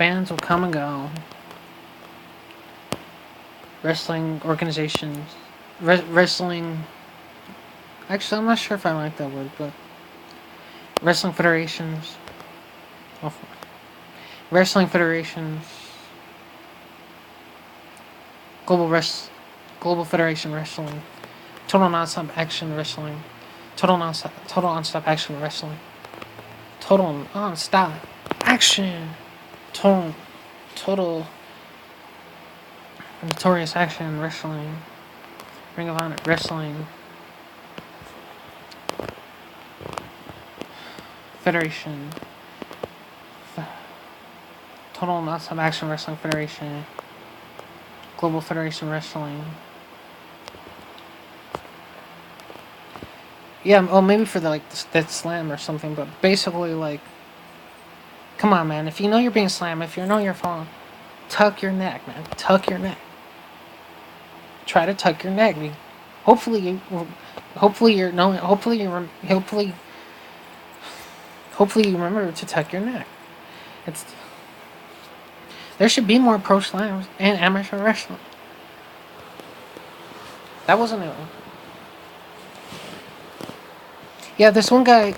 Bands will come and go. Wrestling organizations. Wrestling. Actually, I'm not sure if I like that word, but. Wrestling federations. Oh, wrestling federations. Global Global Federation Wrestling. Total Nonstop Action Wrestling. Total Nonstop Action Wrestling. Total Nonstop Action. Total. Total. Notorious Action Wrestling. Ring of Honor Wrestling. Federation. Total Nonstop Action Wrestling Federation. Global Federation Wrestling. Yeah, oh, maybe for the that slam or something, but basically, like, come on, man. If you know you're being slammed, if you know you're falling, tuck your neck, man. Tuck your neck. Try to tuck your neck. Hopefully you, hopefully you're no, hopefully you remember to tuck your neck. It's there should be more pro slams and amateur wrestling. That wasn't it. Yeah, this one guy.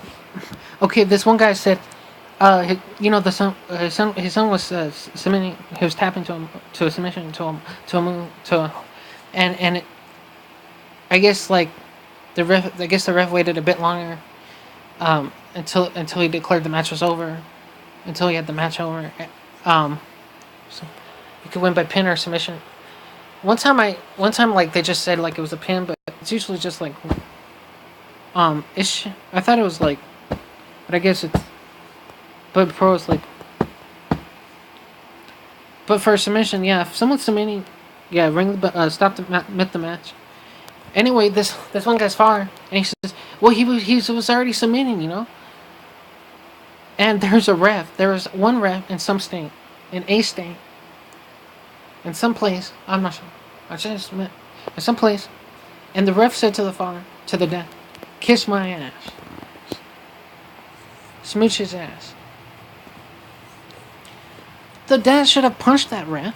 Okay, this one guy said, you know, his son was submitting. He was tapping to him to a submission to a move and it, I guess like the ref waited a bit longer, until he declared the match was over, until he had the match over, so you could win by pin or submission. One time like they just said like it was a pin, but it's usually just like ish. I thought it was like, but I guess it's, but pro is like, but for a submission, yeah, if someone's submitting, yeah, stop the match. Anyway, this one guy's far, and he says, well, he was already submitting, you know. And there's a ref. There was one ref in some state, in a state, in some place. I'm not sure. I just submit in some place, and the ref said to the father, to the dad, "Kiss my ass, smooch his ass." The dad should have punched that ref.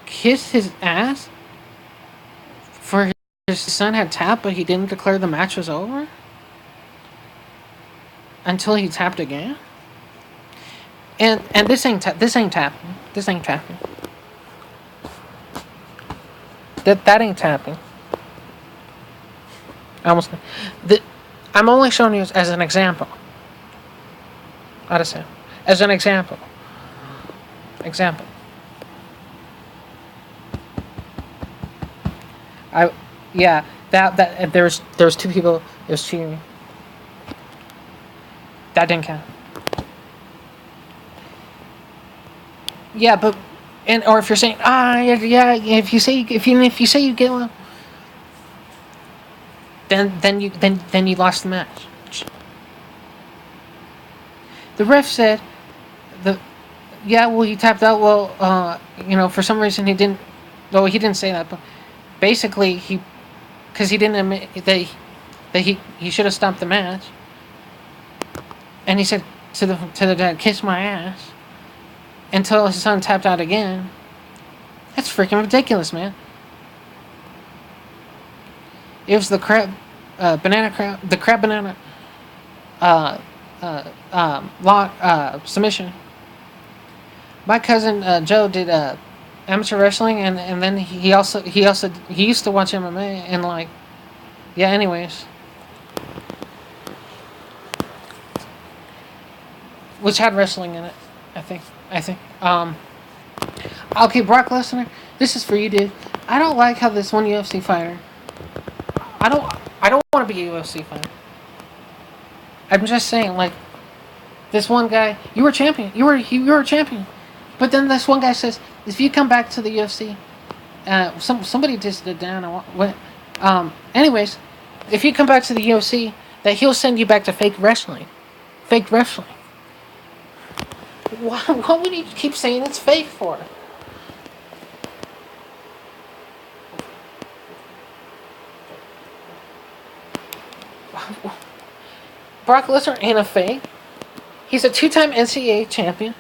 Kiss his ass for his son had tapped, but he didn't declare the match was over until he tapped again. And this ain't tapping. This ain't tapping. That ain't tapping. I'm only showing you as an example. As an example. Example. That there was two people. It was cheating. That didn't count. Yeah, but or if you're saying if you say you get one, then you lost the match. The ref said he tapped out. Well, for some reason he didn't. No, he didn't say that, but basically because he didn't admit that he should have stopped the match, and he said to the dad, "Kiss my ass," until his son tapped out again. That's freaking ridiculous, man. It was the crab banana submission. My cousin Joe did amateur wrestling, and then he used to watch MMA and like, yeah. Anyways, which had wrestling in it, I think. Okay, Brock Lesnar, this is for you, dude. I don't like how this one UFC fighter. I don't want to be a UFC fighter. I'm just saying, like, this one guy, you were champion. You were a champion. But then this one guy says, if you come back to the UFC, somebody just did down. Anyways, if you come back to the UFC, that he'll send you back to fake wrestling. Fake wrestling. What would you keep saying it's fake for? Brock Lesnar ain't a fake. He's a two-time NCAA champion.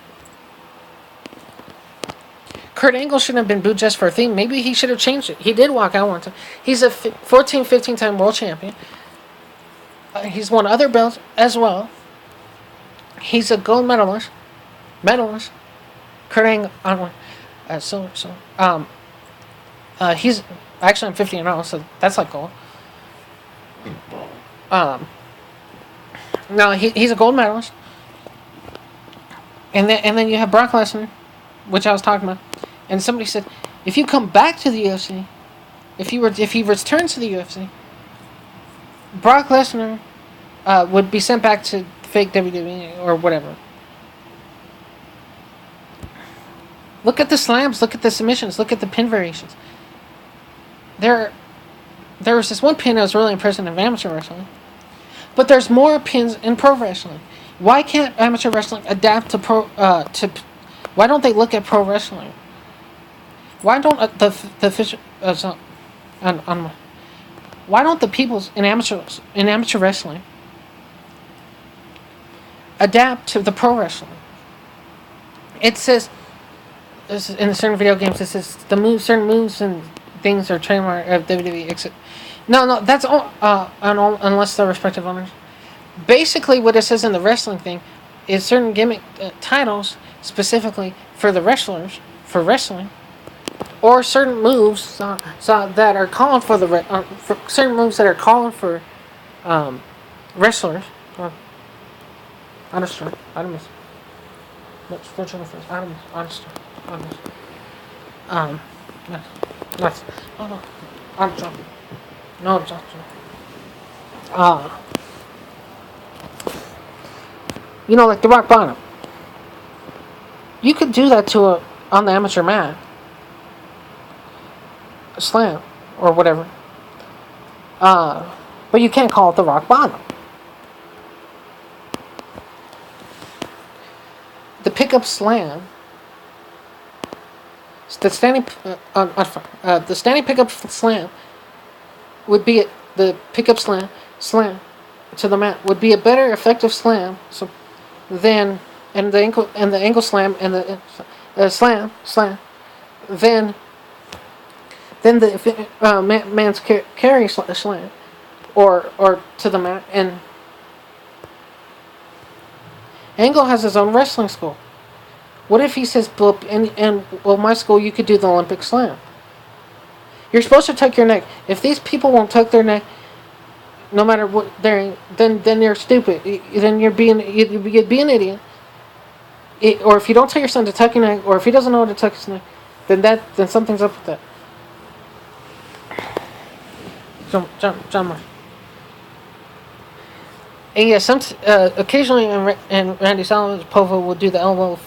Kurt Angle shouldn't have been booed just for a thing. Maybe he should have changed it. He did walk out one time. He's a 14, 15-time world champion. He's won other belts as well. He's a gold medalist. Kurt Angle on one. He's actually I'm 50-0, so that's like gold. No, he's a gold medalist. And then you have Brock Lesnar, which I was talking about. And somebody said, if you come back to the UFC, if he returns to the UFC, Brock Lesnar would be sent back to fake WWE or whatever. Look at the slams, look at the submissions, look at the pin variations. There was this one pin that was really impressive in amateur wrestling, but there's more pins in pro wrestling. Why can't amateur wrestling adapt to why don't they look at pro wrestling? Why don't why don't the people in amateur wrestling adapt to the pro wrestling? It says in certain video games, it says certain moves and things are trademark of WWE. No, that's all unless they're respective owners. Basically, what it says in the wrestling thing is certain gimmick titles specifically for the wrestlers for wrestling, or certain moves that are calling for certain moves that are calling for wrestlers. Honestly, I don't miss. What's fortune first? Honestly. That's. Oh no, I'm jumping. No, I'm jumping. Like the rock bottom. You could do that on the amateur mat. A slam. Or whatever. But you can't call it the rock bottom. The pickup slam. The standing pickup slam would be the pickup slam to the mat would be a better effective slam than the ankle slam and the slam than the man's carry slam or to the mat. And Angle has his own wrestling school. What if he says, my school, you could do the Olympic slam? You're supposed to tuck your neck. If these people won't tuck their neck, no matter what then you're stupid. Then you'd be an idiot. Or if you don't tell your son to tuck your neck, or if he doesn't know how to tuck his neck, then something's up with that. John Marsh. And yeah, occasionally, and Randy Savage Povo would do the elbow,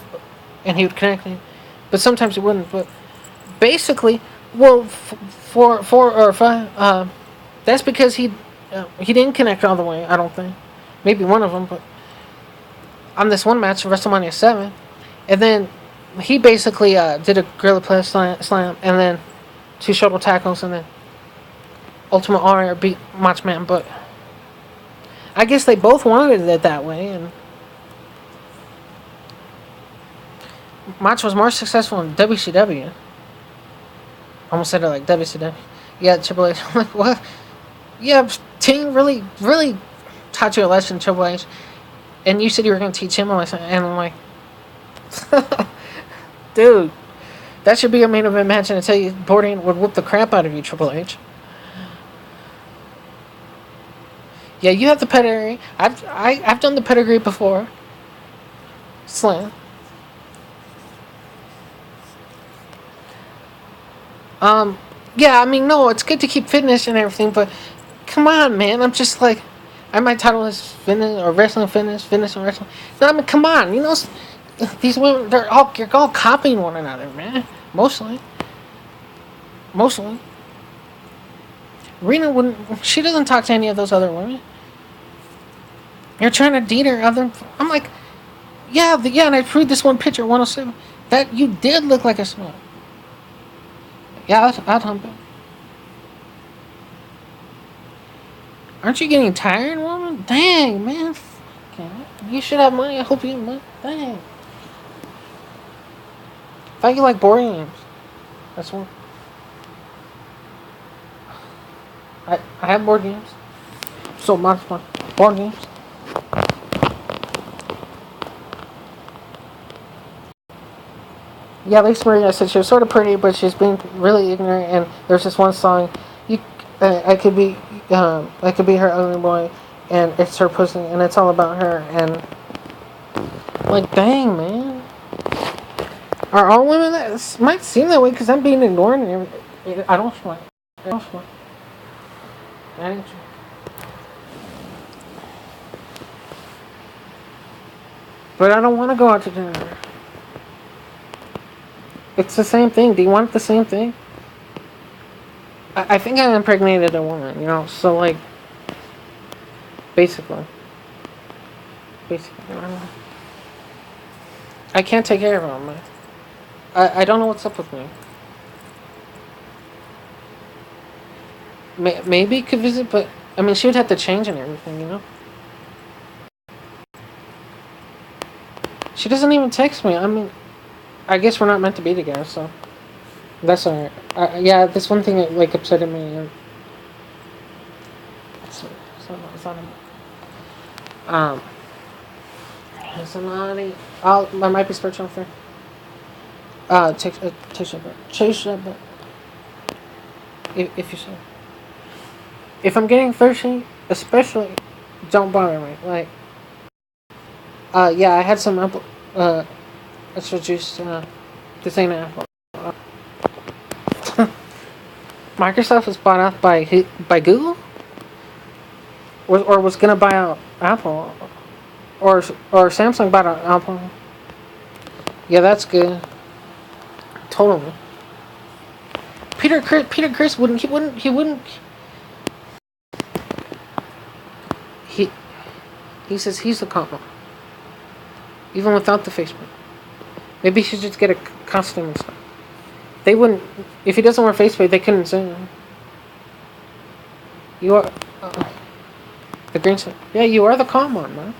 and he would connect me, but sometimes he wouldn't. But basically, well, 4 or 5, that's because he didn't connect all the way. I don't think, maybe one of them, but on this one match, WrestleMania 7, and then he basically did a Gorilla Press slam, and then 2 shoulder tackles, and then Ultimate Warrior beat Macho Man, but I guess they both wanted it that way, and Macho was more successful in WCW. Almost said it like WCW. Yeah, Triple H. I'm like, what? Yeah, Ting really, really taught you a lesson, Triple H. And you said you were going to teach him a lesson. And I'm like, dude, that should be a main event match. And I tell you, Bourdain would whoop the crap out of you, Triple H. Yeah, you have the pedigree. I've done the pedigree before. Slam. Yeah, I mean, no, it's good to keep fitness and everything, but come on, man. I'm just like, my title is fitness or wrestling fitness and wrestling. No, I mean, come on, these women, you're all copying one another, man. Mostly. Rena she doesn't talk to any of those other women. You're trying to date her other. I'm like, yeah, and I proved this one picture, 107, that you did look like a smell. Yeah, I'd hump it. Aren't you getting tired, woman? Dang, man. Okay. You should have money. I hope you have money. Dang. I thought you like board games. That's one. I have board games. So much fun. Board games. Yeah, Lisa Marie, I said she was sort of pretty, but she's being really ignorant. And there's this one song, you, I could be her ugly boy, and it's her pussy, and it's all about her. And like, dang, man, are all women that might seem that way because I'm being ignored and everything. I don't sweat. I don't sweat. I didn't. But I don't want to go out to dinner. It's the same thing. Do you want the same thing? I think I impregnated a woman, so like, basically. Basically. I can't take care of them. I don't know what's up with me. Maybe could visit, but I mean, she would have to change and everything. She doesn't even text me. I mean, I guess we're not meant to be together, so that's alright. Yeah, this one thing that like upsetted me. It's not it's not. I might be spiritual for. Take that, but if you say. If I'm getting thirsty, especially, don't bother me. Like, yeah, I had some apple, extra juice. This ain't an apple. Microsoft was bought out by Google, or was gonna buy out Apple, or Samsung bought out Apple. Yeah, that's good. Totally. Peter Chris wouldn't. He says he's the comma, even without the Facebook. Maybe he should just get a costume and stuff. They wouldn't. If he doesn't wear Facebook, they couldn't sue him. You are the green set. Yeah, you are the calm one, man.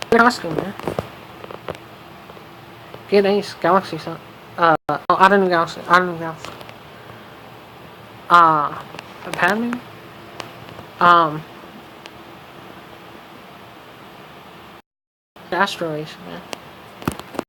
Costume, man. Get Ace Galaxy son. Out of New Galaxy. Padme. Astro Ace, man.